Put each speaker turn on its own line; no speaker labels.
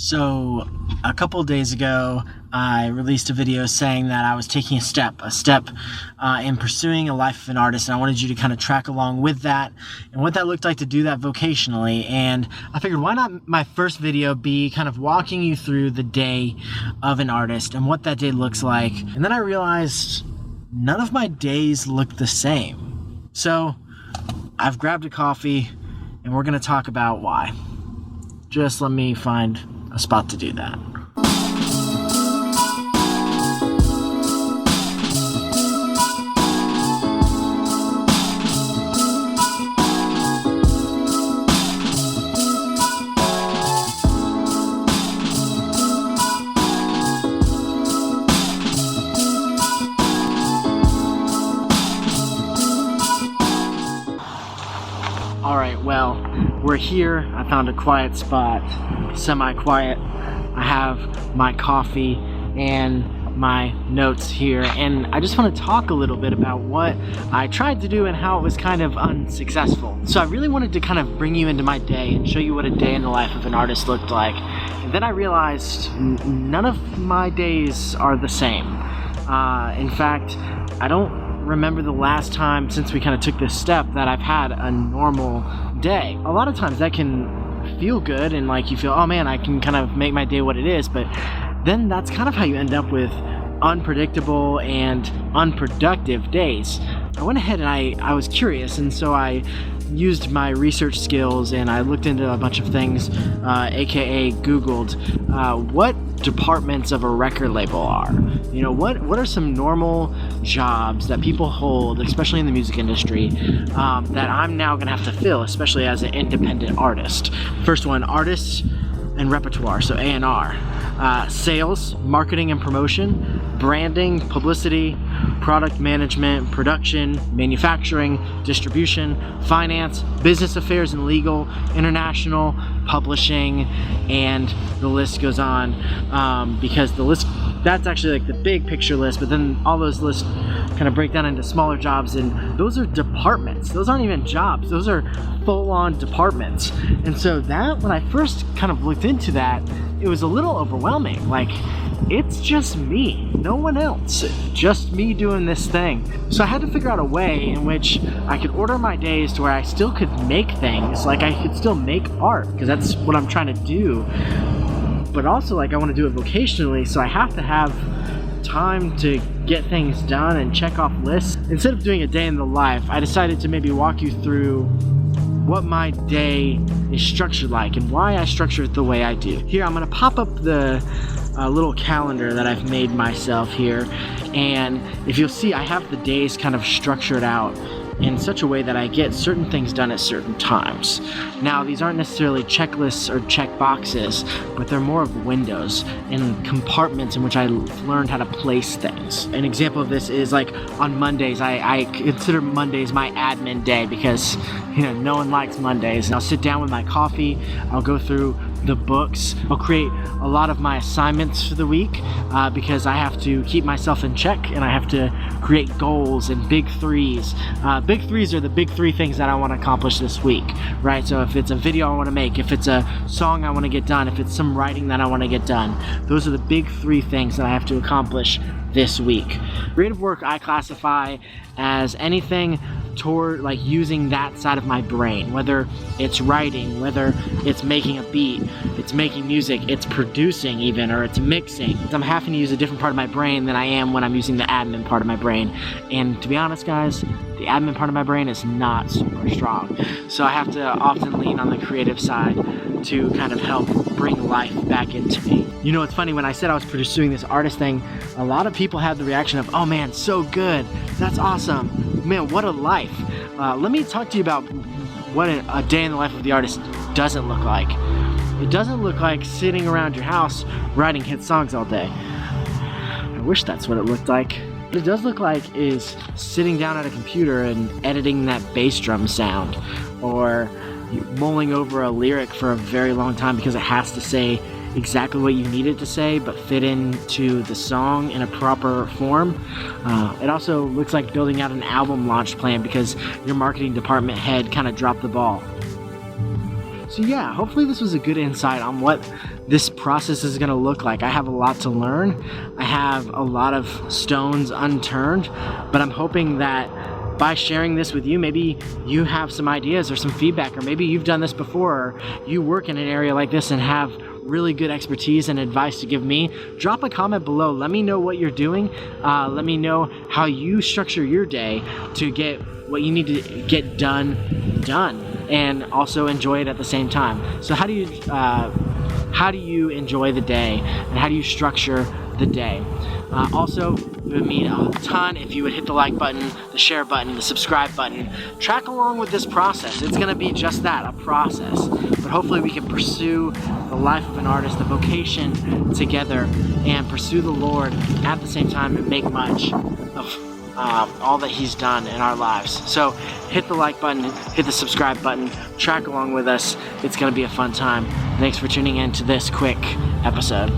So a couple of days ago, I released a video saying that I was taking a step in pursuing a life of an artist, and I wanted you to kind of track along with that and what that looked like to do that vocationally. And I figured, why not my first video be kind of walking you through the day of an artist and what that day looks like. And then I realized none of my days look the same. So I've grabbed a coffee and we're gonna talk about why. Just let me find a spot to do that. All right, well, we're here. I found a quiet spot, semi-quiet. I have my coffee and my notes here, and I just want to talk a little bit about what I tried to do and how it was kind of unsuccessful. So I really wanted to kind of bring you into my day and show you what a day in the life of an artist looked like. And then I realized none of my days are the same. In fact, I don't remember the last time since we kind of took this step that I've had a normal day. A lot of times that can feel good and like you feel, oh man, I can kind of make my day what it is, but then that's kind of how you end up with unpredictable and unproductive days. I went ahead and I was curious, and so I used my research skills and I looked into a bunch of things, aka Googled what departments of a record label are. You know, what are some normal jobs that people hold, especially in the music industry, that I'm now gonna have to fill, especially as an independent artist. First one, artists and repertoire, so A&R. Sales, marketing and promotion, branding, publicity, product management, production, manufacturing, distribution, finance, business affairs and legal, international, publishing, and the list goes on, because the list, that's actually like the big picture list, but then all those lists kind of break down into smaller jobs, and those are departments. Those aren't even jobs, those are full-on departments. And so that, when I first kind of looked into that, it was a little overwhelming. Like, it's just me, no one else, just me doing this thing. So I had to figure out a way in which I could order my days to where I still could make things, like I could still make art, because that's what I'm trying to do. But also, like, I want to do it vocationally, so I have to have time to get things done and check off lists. Instead of doing a day in the life, I decided to maybe walk you through what my day is structured like and why I structure it the way I do. Here, I'm gonna pop up the little calendar that I've made myself here, and if you'll see, I have the days kind of structured out in such a way that I get certain things done at certain times. Now, these aren't necessarily checklists or check boxes, but they're more of windows and compartments in which I learned how to place things. An example of this is like on Mondays, I consider Mondays my admin day because, you know, no one likes Mondays. And I'll sit down with my coffee, I'll go through the books, I'll create a lot of my assignments for the week because I have to keep myself in check and I have to create goals and big threes. Big threes are the big three things that I want to accomplish this week, right? So if it's a video I want to make, if it's a song I want to get done, if it's some writing that I want to get done, those are the big three things that I have to accomplish this week. Creative work I classify as anything toward like using that side of my brain, whether it's writing, whether it's making a beat, it's making music, it's producing even, or it's mixing. I'm having to use a different part of my brain than I am when I'm using the admin part of my brain. And to be honest, guys, the admin part of my brain is not super strong. So I have to often lean on the creative side to kind of help bring life back into me. You know, it's funny, when I said I was pursuing this artist thing, a lot of people had the reaction of, oh man, so good, that's awesome, man, what a life. Let me talk to you about what a day in the life of the artist doesn't look like. It doesn't look like sitting around your house writing hit songs all day. I wish that's what it looked like. What it does look like is sitting down at a computer and editing that bass drum sound, or mulling over a lyric for a very long time because it has to say exactly what you need it to say but fit into the song in a proper form. It also looks like building out an album launch plan because your marketing department head kind of dropped the ball. So yeah, hopefully this was a good insight on what this process is going to look like. I have a lot to learn. I have a lot of stones unturned, but I'm hoping that by sharing this with you, maybe you have some ideas or some feedback, or maybe you've done this before, or you work in an area like this and have really good expertise and advice to give me. Drop a comment below. Let me know what you're doing. Let me know how you structure your day to get what you need to get done, and also enjoy it at the same time. So how do you enjoy the day, and how do you structure the day? Also, it would mean a ton if you would hit the like button, the share button, the subscribe button. Track along with this process. It's going to be just that, a process. But hopefully we can pursue the life of an artist, the vocation together, and pursue the Lord at the same time and make much of all that He's done in our lives. So hit the like button, hit the subscribe button, track along with us. It's going to be a fun time. Thanks for tuning in to this quick episode.